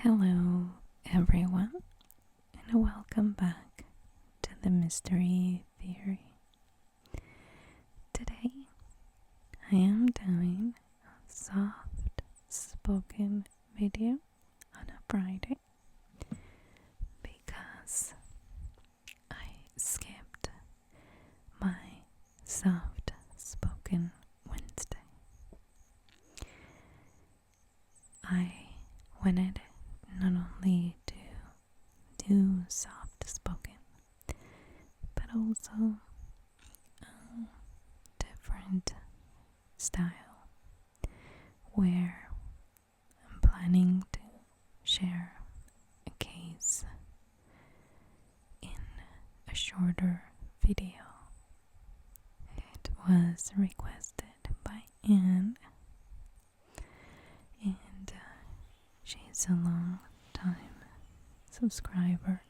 Hello, everyone, and welcome back to the Mystery Theory. Today, I am doing a soft spoken video on a Friday because I skipped my soft spoken Wednesday. I wanted not only to do soft spoken, but also a different style where I'm planning to share a case in a shorter video. It was requested by Anne, and she's a long time subscriber,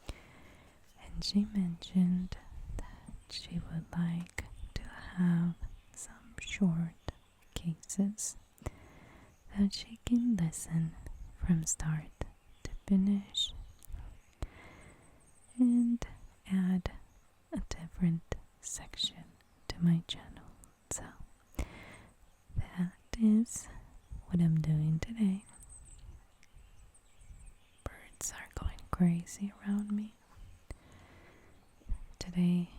and she mentioned that she would like to have some short cases that she can listen from start to finish and add a different section to my channel. So that is what I'm doing today. Birds are going crazy around me. Today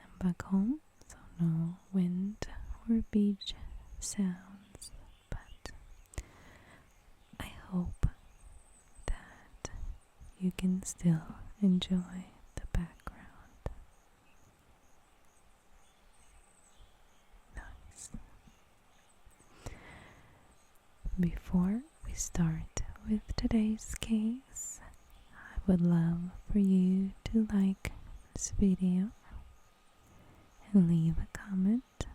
I'm back home, so no wind or beach sounds, but I hope that you can still enjoy the background. Nice. Before we start with today's case, I would love for you to like this video and leave a comment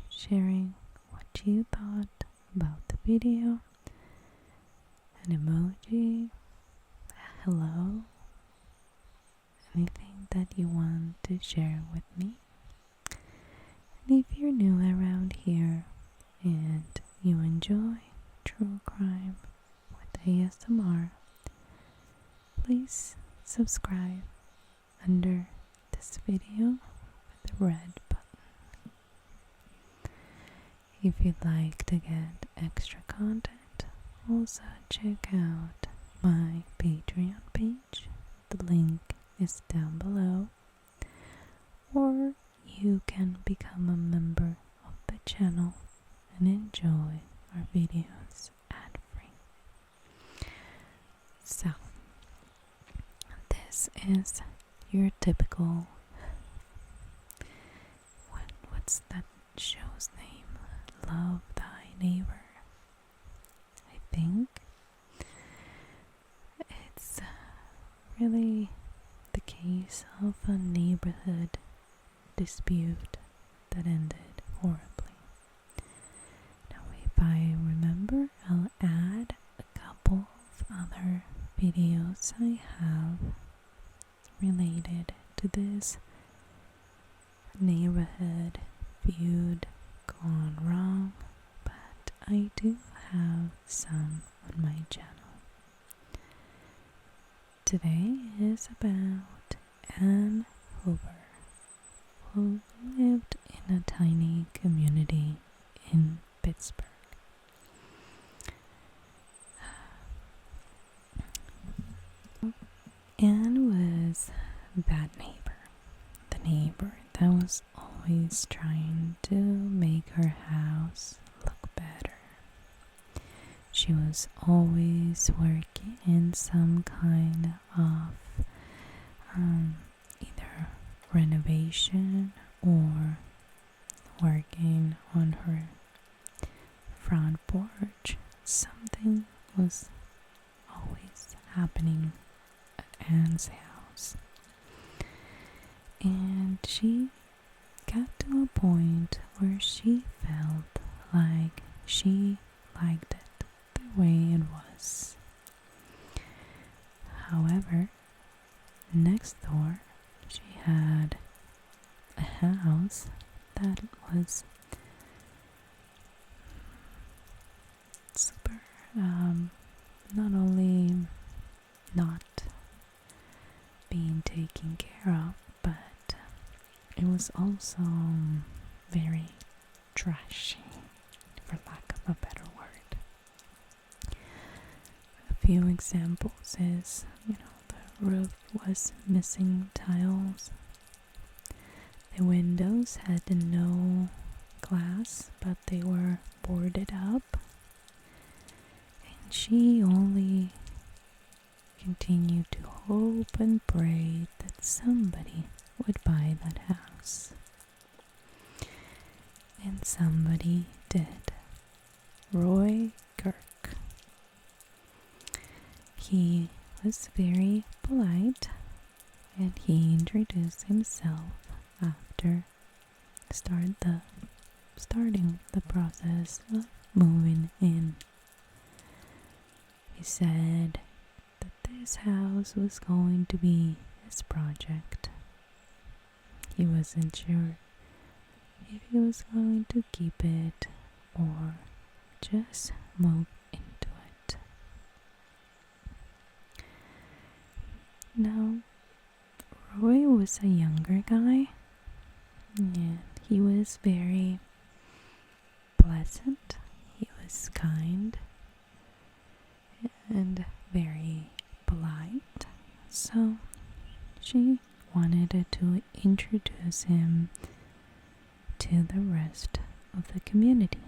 sharing what you thought about the video, an emoji, a hello, anything that you want to share with me. And if you're new around here and you enjoy true crime with ASMR, please subscribe under this video with the red button. If you'd like to get extra content, also check out my Patreon page. The link is down below, or you can become a member of the channel and enjoy our videos ad-free. So, this is your typical, what's that show's name? Love Thy Neighbor. I think it's really the case of a neighborhood dispute that ended horribly. Now, if I remember, I'll add a couple of other videos I have related to this neighborhood feud gone wrong, but I do have some on my channel. Today is about Anne Hoover, who lived in a tiny community in Pittsburgh. Anne was that neighbor, the neighbor that was always trying to make her house look better. She was always working in some kind of either renovation or working on her front porch. Something was always happening at Anne's house. And she got to a point where she felt like she liked it the way it was. However, next door she had a house that was super not only not being taken care of, but it was also very trashy, for lack of a better word. A few examples is, the roof was missing tiles. The windows had no glass, but they were boarded up. And she only continued to hope and pray that somebody would buy that house. And somebody did. Roy Kirk. He was very polite, and he introduced himself after starting the process of moving in. He said that this house was going to be his project. He wasn't sure if he was going to keep it or just move into it. Now, Roy was a younger guy, and he was very pleasant. He was kind and very polite. So she wanted to introduce him to the rest of the community.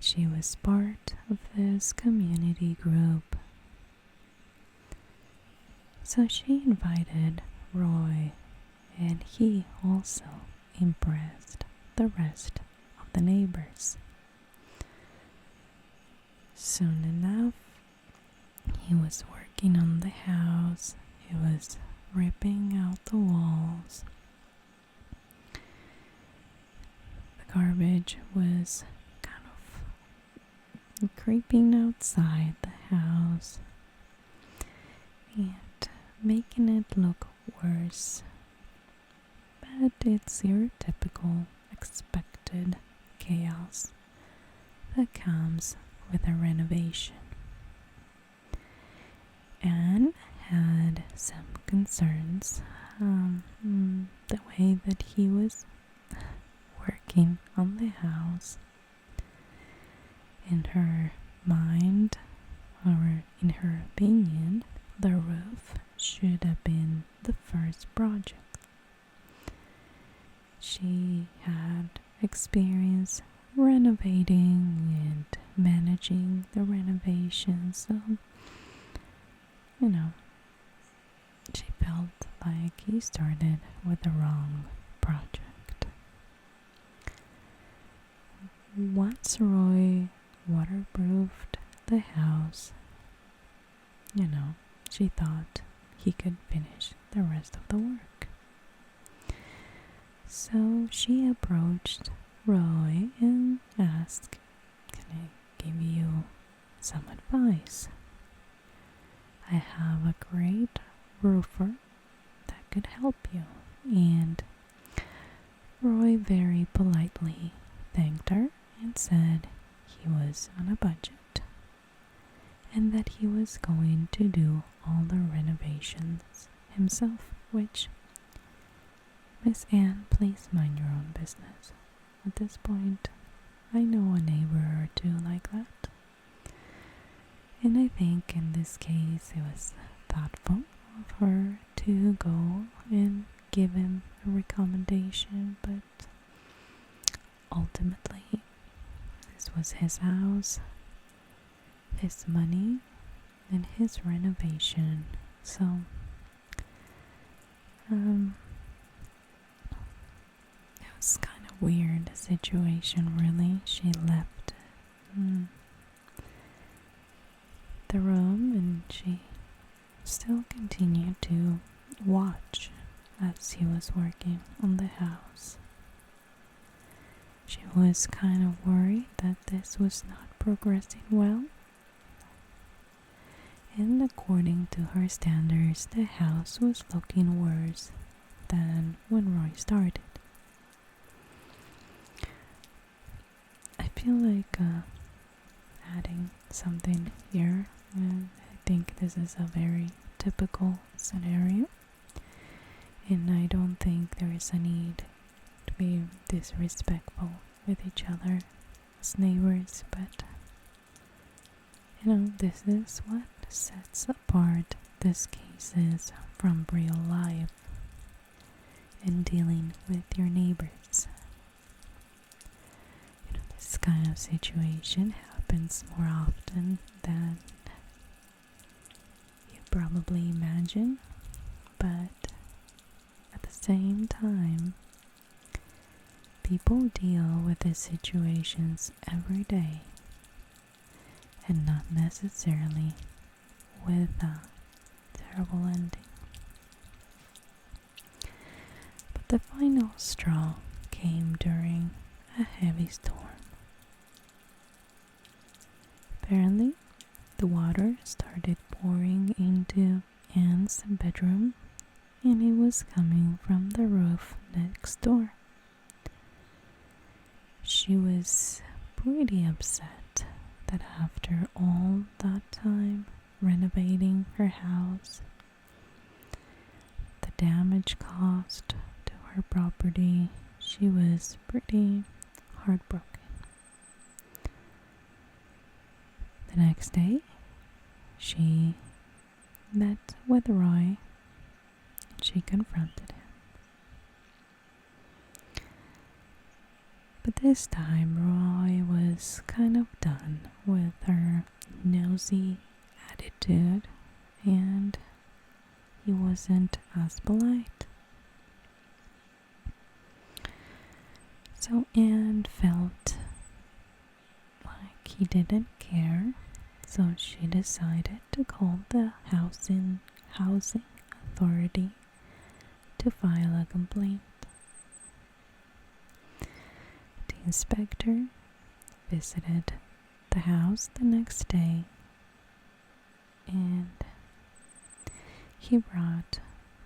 She was part of this community group. So she invited Roy, and he also impressed the rest of the neighbors. Soon enough, he was working on the house. He was ripping out the walls. The garbage was kind of creeping outside the house and making it look worse. But it's your typical expected chaos that comes with a renovation. Anne had some concerns. The way that he was working on the house. In her mind, or in her opinion, the roof should have been the first project. She had experience renovating and managing the renovation, so she felt like he started with the wrong project. Once Roy waterproofed the house, she thought he could finish the rest of the work. So she approached Roy and asked, "Can I give you some advice? I have a great roofer that could help you." And Roy very politely thanked her and said he was on a budget and that he was going to do all the renovations himself, which, Miss Anne, please mind your own business. At this point, I know a neighbor or two like that. And I think in this case it was thoughtful of her to go and give him a recommendation, but ultimately this was his house, his money, and his renovation. So it was kind of weird situation, really. She left the room and she still continued to watch as he was working on the house. She was kind of worried that this was not progressing well, and according to her standards, the house was looking worse than when Roy started. I feel like adding something here. And I think this is a very typical scenario, and I don't think there is a need to be disrespectful with each other as neighbors, but this is what sets apart these cases from real life and dealing with your neighbors. This kind of situation happens more often than you probably imagine, but at the same time, people deal with these situations every day, and not necessarily with a terrible ending. But the final straw came during a heavy storm. Apparently, the water started pouring into Anne's bedroom, and it was coming from the roof next door. She was pretty upset that after all that time renovating her house, the damage caused to her property, she was pretty heartbroken. The next day, she met with Roy and she confronted him. But this time, Roy was kind of done with her nosy attitude, and he wasn't as polite. So Anne felt like he didn't care, so she decided to call the housing authority to file a complaint. The inspector visited the house the next day, and he brought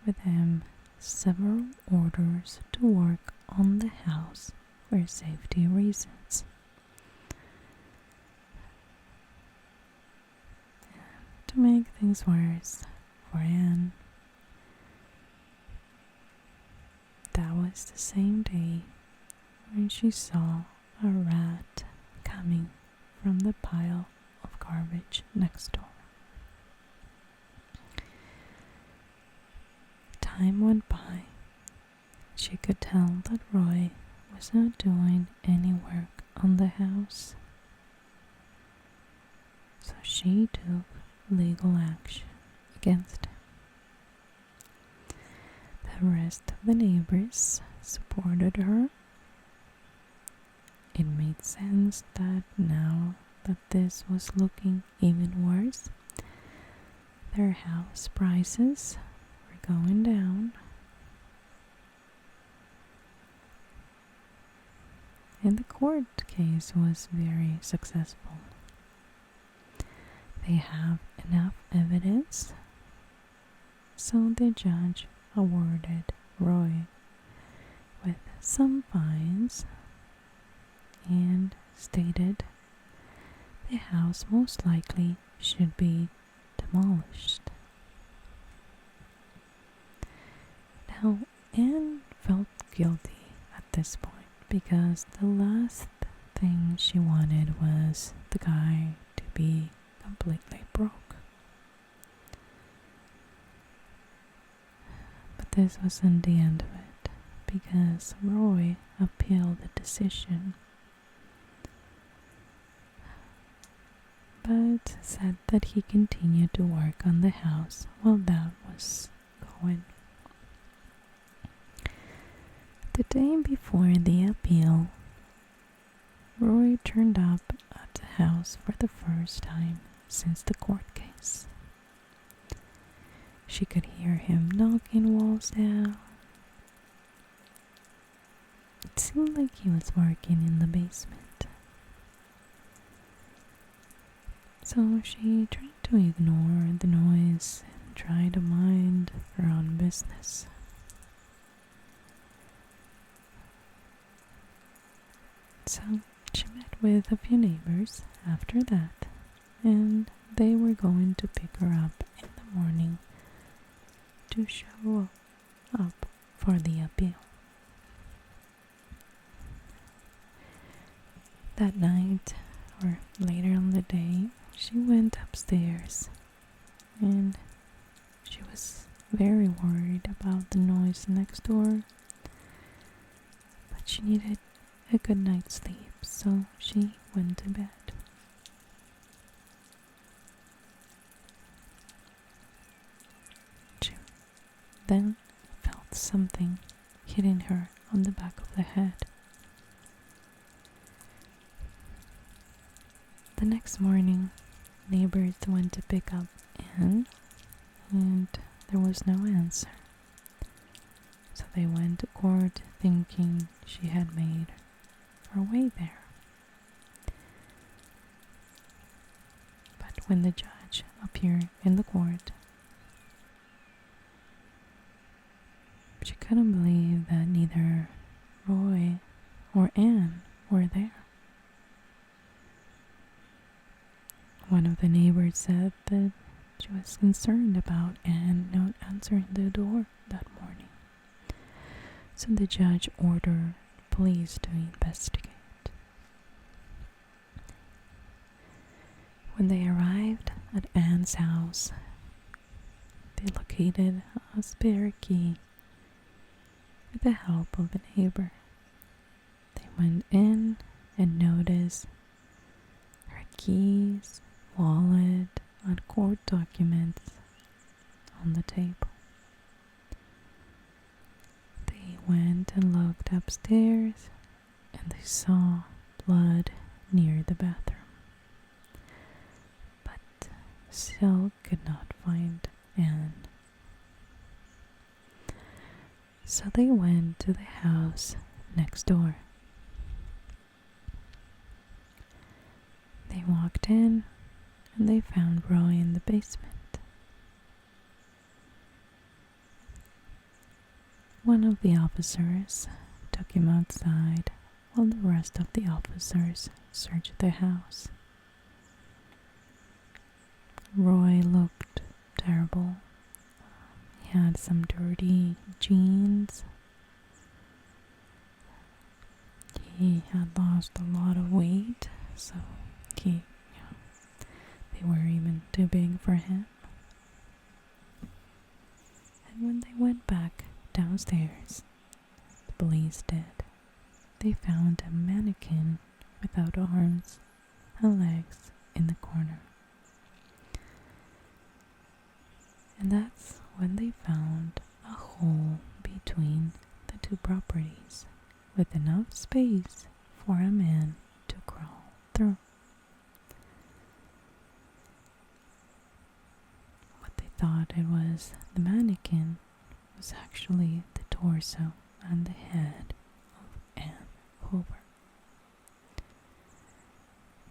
with him several orders to work on the house for safety reasons. To make things worse for Anne, that was the same day when she saw a rat coming from the pile of garbage next door. Time went by. She could tell that Roy was not doing any work on the house, so she took legal action against him. The rest of the neighbors supported her. It made sense that now that this was looking even worse, their house prices were going down, and the court case was very successful. They have enough evidence, so the judge awarded Roy with some fines and stated the house most likely should be demolished. Now, Anne felt guilty at this point because the last thing she wanted was the guy to be completely broke. But this wasn't the end of it, because Roy appealed the decision, but said that he continued to work on the house while that was going. The day before the appeal, Roy turned up at the house for the first time since the court case. She could hear him knocking walls down. It seemed like he was working in the basement. So she tried to ignore the noise and try to mind her own business. So she met with a few neighbors after that, and they were going to pick her up in the morning to show up for the appeal. That night, or later on the day, she went upstairs and she was very worried about the noise next door, but she needed a good night's sleep, so she went to bed. She then felt something hitting her on the back of the head. The next morning, neighbors went to pick up Anne, and there was no answer. So they went to court thinking she had made her way there. But when the judge appeared in the court, she couldn't believe that neither Roy or Anne were there. One of the neighbors said that she was concerned about Anne not answering the door that morning. So the judge ordered police to investigate. When they arrived at Anne's house, they located a spare key with the help of a neighbor. They went in and noticed her keys, wallet, and court documents on the table. They went and looked upstairs and they saw blood near the bathroom, but still could not find Anne. So they went to the house next door. They walked in and they found Roy in the basement. One of the officers took him outside while the rest of the officers searched the house. Roy looked terrible. He had some dirty jeans. He had lost a lot of weight, so they were even too big for him. And when they went back downstairs, the police did, they found a mannequin without arms and legs in the corner. And that's when they found a hole between the two properties with enough space for a man to crawl through. What they thought it was the mannequin was actually the torso and the head of Anne Hoover.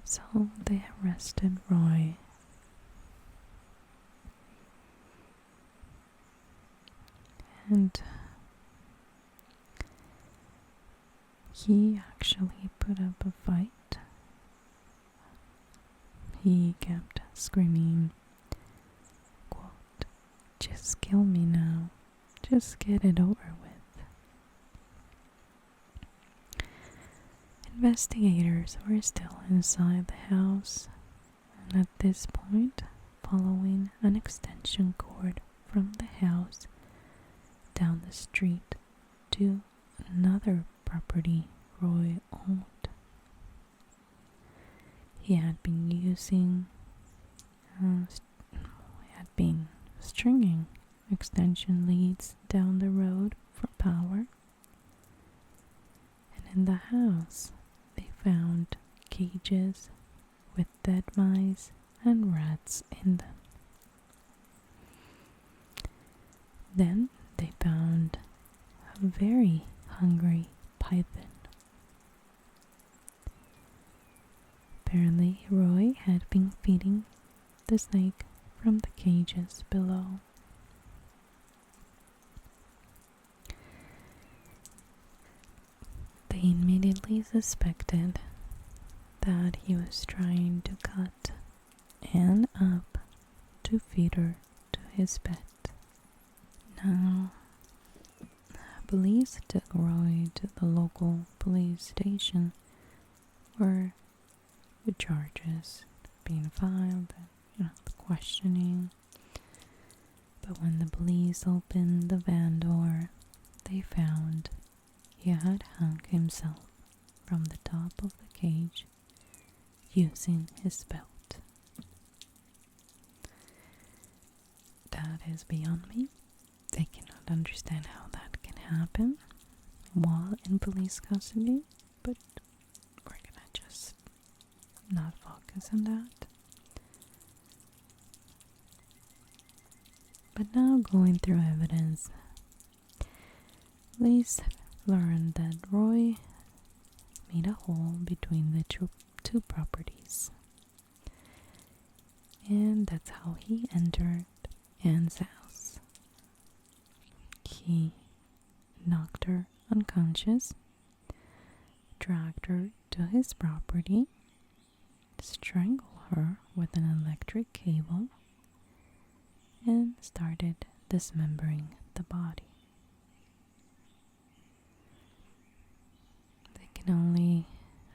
So they arrested Roy. And he actually put up a fight. He kept screaming, quote, "Just kill me now. Just get it over with." Investigators were still inside the house, and at this point, following an extension cord from the house down the street to another property Roy owned. He had been stringing extension leads down the road for power. And in the house, they found cages with dead mice and rats in them. Then they found a very hungry python. Apparently, Roy had been feeding the snake from the cages below. They immediately suspected that he was trying to cut and up to feed her to his pet. Now, police took Roy to the local police station where the charges being filed and the questioning. But when the police opened the van door, they found he had hung himself from the top of the cage using his belt. That is beyond me. I cannot understand how that can happen while in police custody, but we're gonna just not focus on that. But now going through evidence, police learned that Roy made a hole between the two properties, and that's how he entered Anne's house. He knocked her unconscious, dragged her to his property, strangled her with an electric cable, and started dismembering the body. They can only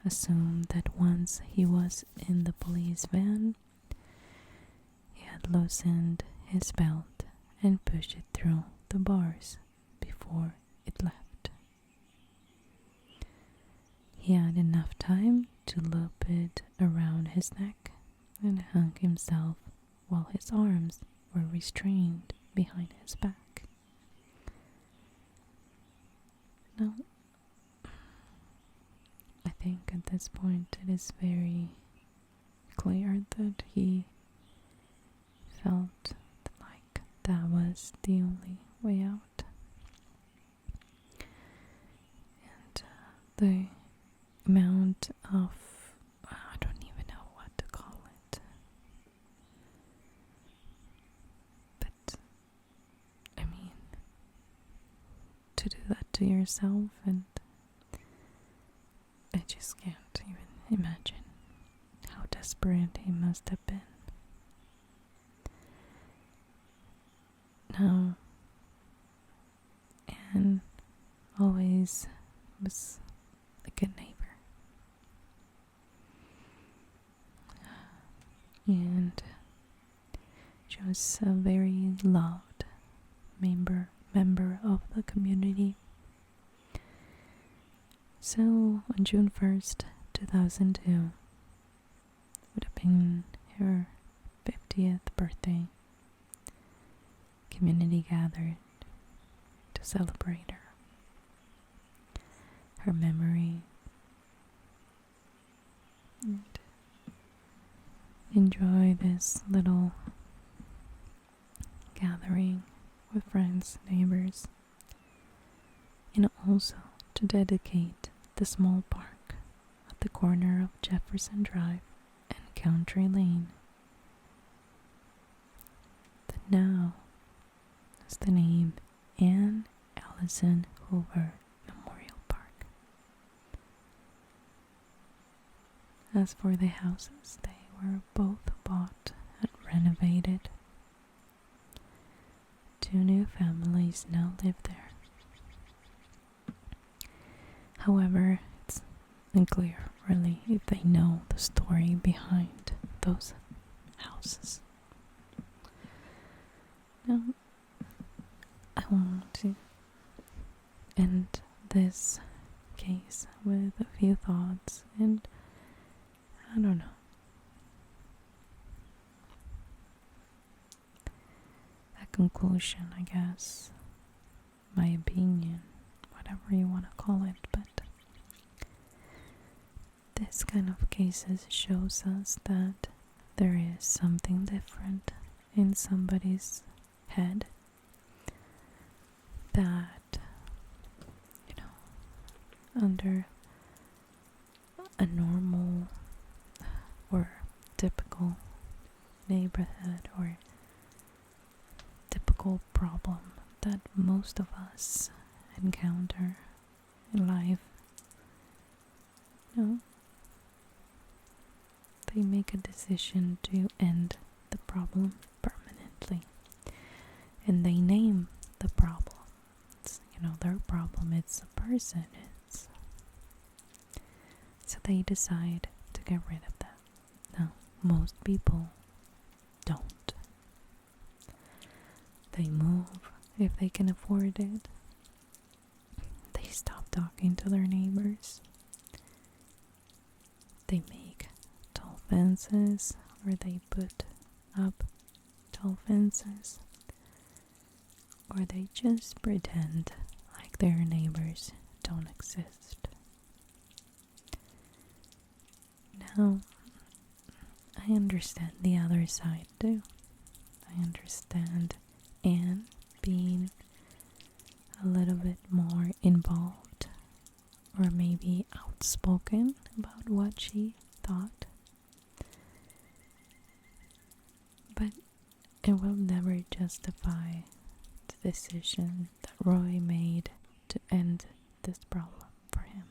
assume that once he was in the police van, he had loosened his belt and pushed it through the bars before it left. He had enough time to loop it around his neck and hung himself while his arms were restrained behind his back. Now, I think at this point it is very clear that he felt like that was the only way out. And the amount of, I don't even know what to call it, but I mean, to do that to yourself, and I just can't even imagine how desperate he must have been. Now, Anne always was a good neighbor. And she was a very loved member of the community. So on June 1st, 2002, would have been her 50th birthday, community gathered to celebrate her memory, and enjoy this little gathering with friends, neighbors, and also to dedicate the small park at the corner of Jefferson Drive and Country Lane that now has the name Anne Allison Hoover Memorial Park. As for the houses, they were both bought and renovated. 2 new families now live there. However, it's unclear really if they know the story behind those houses. Now, I want to end this case with a few thoughts, and I don't know. A conclusion, I guess. My opinion, whatever you want to call it, but this kind of cases shows us that there is something different in somebody's head that, under a normal or typical neighborhood or typical problem that most of us encounter in life, they make a decision to end the problem permanently. And they name the problem. Their problem, it's a person. So they decide to get rid of that. Now, most people don't. They move if they can afford it. They stop talking to their neighbors. They make tall fences, or they put up tall fences, or they just pretend like their neighbors don't exist. Now, I understand the other side too. I understand Anne being a little bit more involved, or maybe outspoken about what she thought. But it will never justify the decision that Roy made to end this problem for him.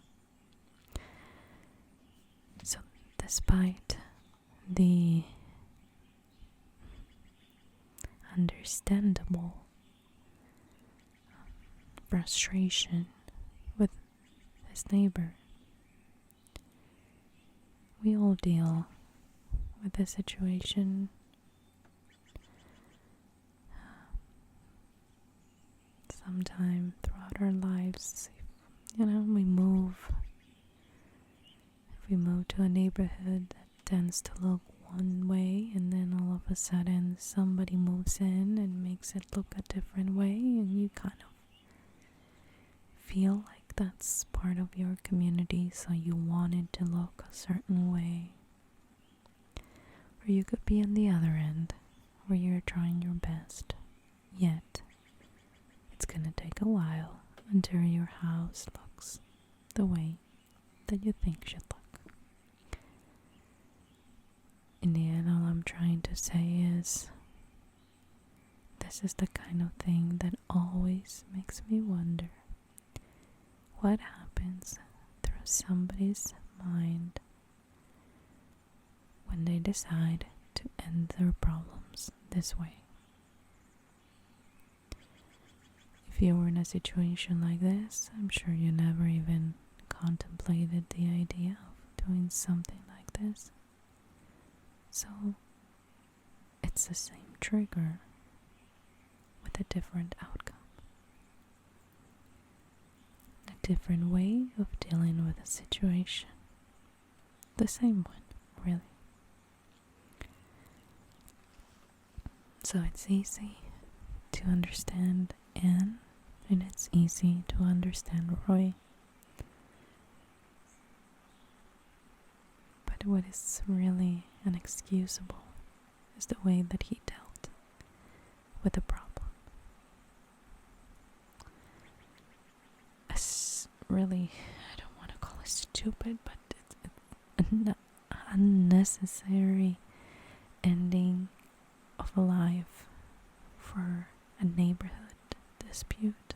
So despite the understandable frustration with his neighbor, we all deal with the situation sometime throughout our lives. If we move to a neighborhood that tends to look one way, and then all of a sudden somebody moves in and makes it look a different way, and you kind of feel like that's part of your community, so you want it to look a certain way. Or you could be on the other end, where you're trying your best, yet it's gonna take a while until your house looks the way that you think should look. In the end, all I'm trying to say is, this is the kind of thing that always makes me wonder what happens through somebody's mind when they decide to end their problems this way. If you were in a situation like this, I'm sure you never even contemplated the idea of doing something like this. So, it's the same trigger with a different outcome. A different way of dealing with a situation. The same one, really. So it's easy to understand Anne, and it's easy to understand Roy. But what is really inexcusable is the way that he dealt with the problem. It's really, I don't want to call it stupid, but it's an unnecessary ending of a life for a neighborhood dispute.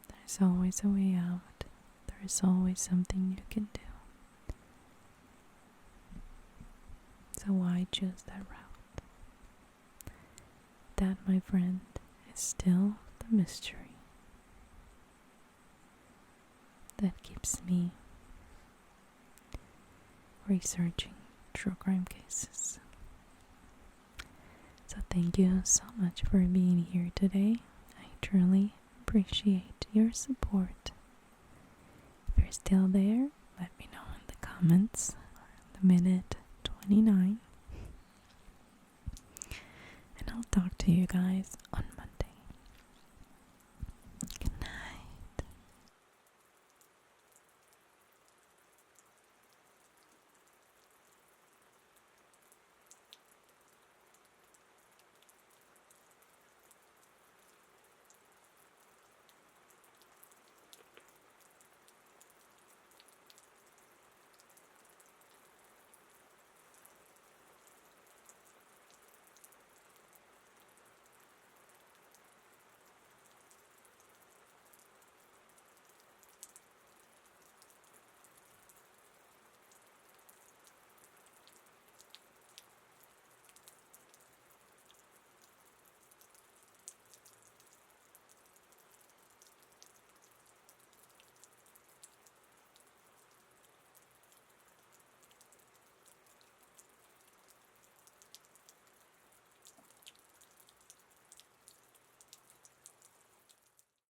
There's always a way out. There's always something you can do. So why choose that route? That, my friend, is still the mystery that keeps me researching true crime cases. So thank you so much for being here today. I truly appreciate your support. If you're still there, let me know in the comments. The minute 29. And I'll talk to you guys on